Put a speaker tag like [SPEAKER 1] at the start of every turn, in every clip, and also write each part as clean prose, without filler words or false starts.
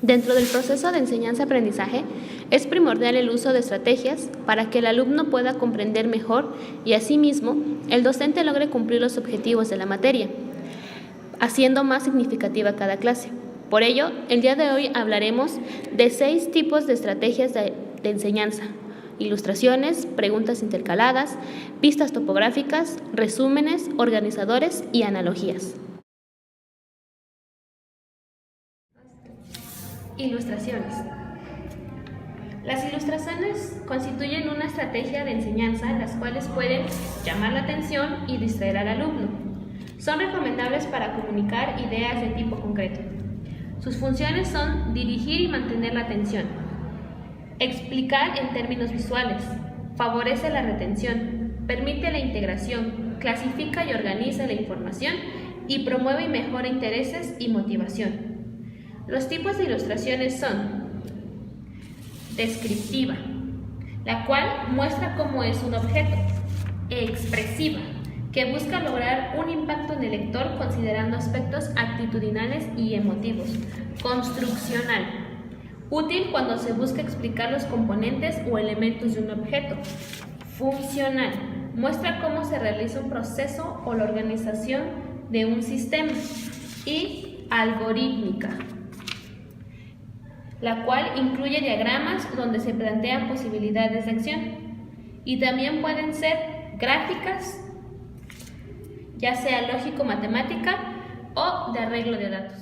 [SPEAKER 1] Dentro del proceso de enseñanza-aprendizaje, es primordial el uso de estrategias para que el alumno pueda comprender mejor y, asimismo, el docente logre cumplir los objetivos de la materia, haciendo más significativa cada clase. Por ello, el día de hoy hablaremos de 6 tipos de estrategias de enseñanza: ilustraciones, preguntas intercaladas, pistas topográficas, resúmenes, organizadores y analogías. Ilustraciones. Las ilustraciones constituyen una estrategia de enseñanza en las cuales pueden llamar la atención y distraer al alumno. Son recomendables para comunicar ideas de tipo concreto. Sus funciones son dirigir y mantener la atención, explicar en términos visuales, favorece la retención, permite la integración, clasifica y organiza la información y promueve y mejora intereses y motivación. Los tipos de ilustraciones son: descriptiva, la cual muestra cómo es un objeto; expresiva, que busca lograr un impacto en el lector considerando aspectos actitudinales y emotivos; construccional, útil cuando se busca explicar los componentes o elementos de un objeto; funcional, muestra cómo se realiza un proceso o la organización de un sistema; y algorítmica, la cual incluye diagramas donde se plantean posibilidades de acción. Y también pueden ser gráficas, ya sea lógico-matemática o de arreglo de datos.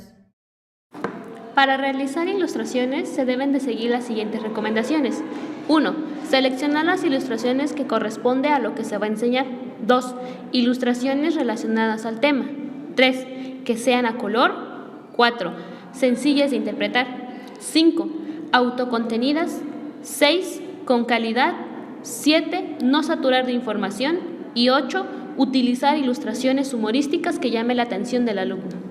[SPEAKER 1] Para realizar ilustraciones se deben de seguir las siguientes recomendaciones. 1. Seleccionar las ilustraciones que corresponde a lo que se va a enseñar. 2. Ilustraciones relacionadas al tema. 3. Que sean a color. 4. Sencillas de interpretar. 5. Autocontenidas. 6. Con calidad. 7. No saturar de información. Y 8. Utilizar ilustraciones humorísticas que llamen la atención del alumno.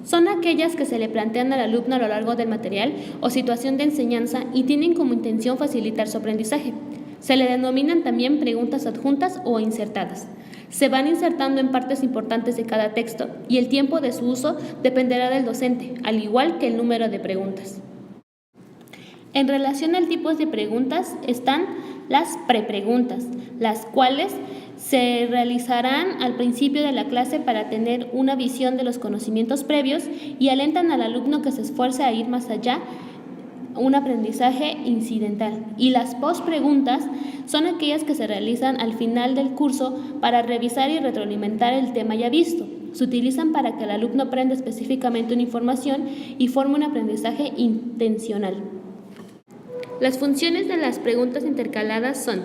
[SPEAKER 1] Son aquellas que se le plantean al alumno a lo largo del material o situación de enseñanza y tienen como intención facilitar su aprendizaje. Se le denominan también preguntas adjuntas o insertadas. Se van insertando en partes importantes de cada texto y el tiempo de su uso dependerá del docente, al igual que el número de preguntas. En relación al tipo de preguntas están las prepreguntas, las cuales se realizarán al principio de la clase para tener una visión de los conocimientos previos y alentan al alumno que se esfuerce a ir más allá, un aprendizaje incidental. Y las postpreguntas son aquellas que se realizan al final del curso para revisar y retroalimentar el tema ya visto. Se utilizan para que el alumno aprenda específicamente una información y forme un aprendizaje intencional. Las funciones de las preguntas intercaladas son: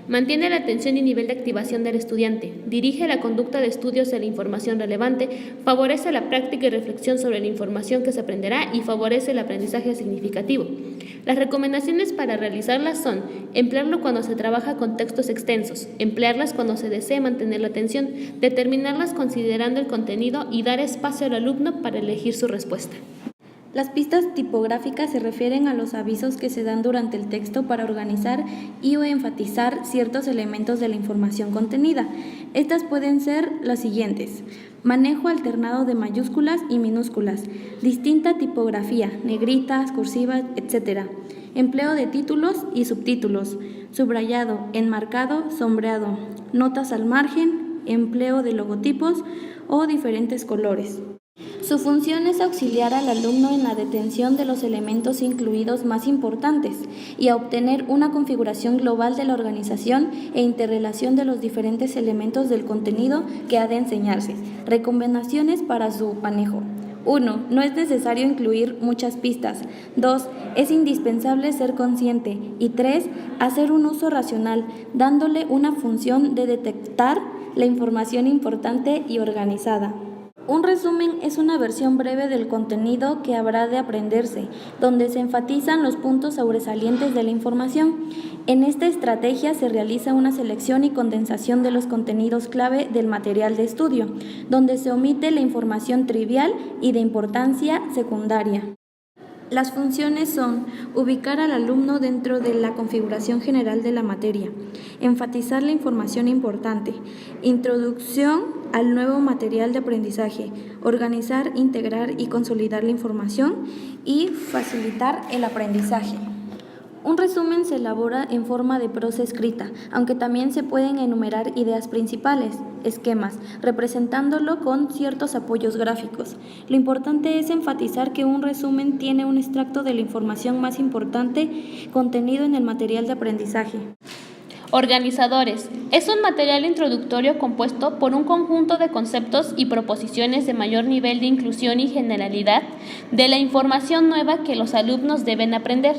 [SPEAKER 1] mantiene la atención y nivel de activación del estudiante, dirige la conducta de estudios de la información relevante, favorece la práctica y reflexión sobre la información que se aprenderá y favorece el aprendizaje significativo. Las recomendaciones para realizarlas son: emplearlo cuando se trabaja con textos extensos, emplearlas cuando se desee mantener la atención, determinarlas considerando el contenido y dar espacio al alumno para elegir su respuesta.
[SPEAKER 2] Las pistas tipográficas se refieren a los avisos que se dan durante el texto para organizar y o enfatizar ciertos elementos de la información contenida. Estas pueden ser las siguientes: manejo alternado de mayúsculas y minúsculas, distinta tipografía, negritas, cursivas, etc. Empleo de títulos y subtítulos, subrayado, enmarcado, sombreado, notas al margen, empleo de logotipos o diferentes colores. Su función es auxiliar al alumno en la detención de los elementos incluidos más importantes y a obtener una configuración global de la organización e interrelación de los diferentes elementos del contenido que ha de enseñarse. Recomendaciones para su manejo. 1. No es necesario incluir muchas pistas. 2. Es indispensable ser consciente. Y 3. Hacer un uso racional, dándole una función de detectar la información importante y organizada. Un resumen es una versión breve del contenido que habrá de aprenderse, donde se enfatizan los puntos sobresalientes de la información. En esta estrategia se realiza una selección y condensación de los contenidos clave del material de estudio, donde se omite la información trivial y de importancia secundaria. Las funciones son: ubicar al alumno dentro de la configuración general de la materia, enfatizar la información importante, introducción al nuevo material de aprendizaje, organizar, integrar y consolidar la información y facilitar el aprendizaje. Un resumen se elabora en forma de prosa escrita, aunque también se pueden enumerar ideas principales, esquemas, representándolo con ciertos apoyos gráficos. Lo importante es enfatizar que un resumen tiene un extracto de la información más importante contenido en el material de aprendizaje.
[SPEAKER 1] Organizadores. Es un material introductorio compuesto por un conjunto de conceptos y proposiciones de mayor nivel de inclusión y generalidad de la información nueva que los alumnos deben aprender.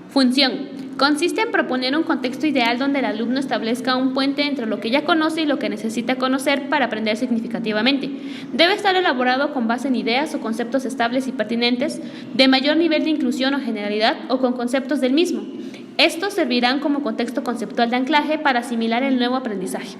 [SPEAKER 1] Función. Consiste en proponer un contexto ideal donde el alumno establezca un puente entre lo que ya conoce y lo que necesita conocer para aprender significativamente. Debe estar elaborado con base en ideas o conceptos estables y pertinentes, de mayor nivel de inclusión o generalidad o con conceptos del mismo. Estos servirán como contexto conceptual de anclaje para asimilar el nuevo aprendizaje.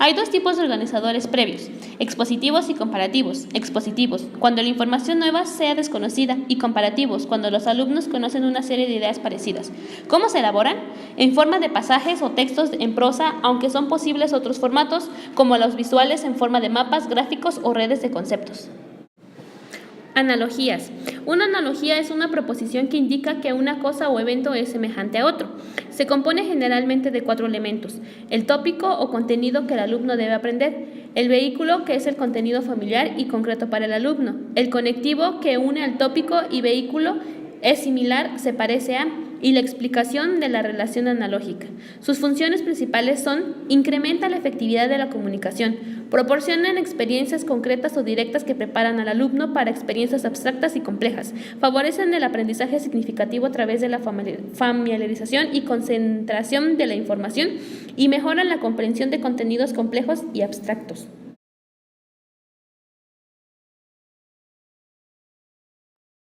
[SPEAKER 1] Hay dos tipos de organizadores previos, expositivos y comparativos. Expositivos, cuando la información nueva sea desconocida, y comparativos, cuando los alumnos conocen una serie de ideas parecidas. ¿Cómo se elaboran? En forma de pasajes o textos en prosa, aunque son posibles otros formatos, como los visuales en forma de mapas, gráficos o redes de conceptos. Analogías. Una analogía es una proposición que indica que una cosa o evento es semejante a otro. Se compone generalmente de 4 elementos: el tópico o contenido que el alumno debe aprender, el vehículo, que es el contenido familiar y concreto para el alumno, el conectivo, que une al tópico y vehículo, es similar, se parece a, y la explicación de la relación analógica. Sus funciones principales son: incrementa la efectividad de la comunicación, proporcionan experiencias concretas o directas que preparan al alumno para experiencias abstractas y complejas, favorecen el aprendizaje significativo a través de la familiarización y concentración de la información y mejoran la comprensión de contenidos complejos y abstractos.